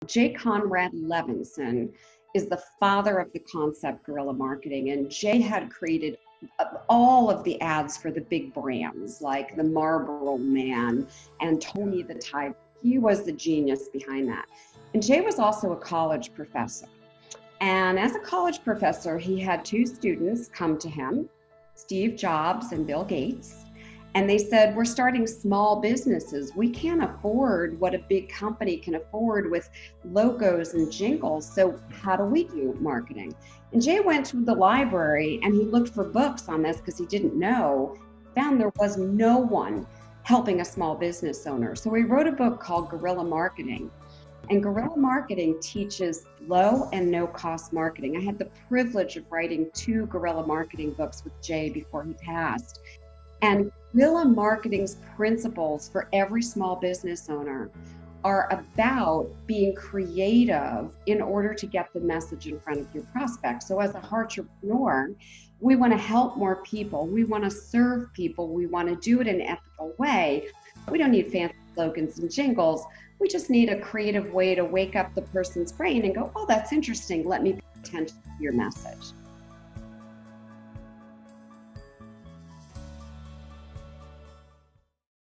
J. Conrad Levinson is the father of the concept guerrilla marketing, and Jay had created all of the ads for the big brands like the Marlboro Man and Tony the Tiger. He was the genius behind that. And Jay was also a college professor. And as a college professor, he had two students come to him, Steve Jobs and Bill Gates. And they said, we're starting small businesses. We can't afford what a big company can afford with logos and jingles. So how do we do marketing? And Jay went to the library and he looked for books on this because he didn't know, found there was no one helping a small business owner. So he wrote a book called Guerrilla Marketing. And Guerrilla Marketing teaches low and no cost marketing. I had the privilege of writing 2 guerrilla marketing books with Jay before he passed. And guerrilla marketing's principles for every small business owner are about being creative in order to get the message in front of your prospects. So as a entrepreneur, we want to help more people. We want to serve people. We want to do it in an ethical way. We don't need fancy slogans and jingles. We just need a creative way to wake up the person's brain and go, oh, that's interesting. Let me pay attention to your message.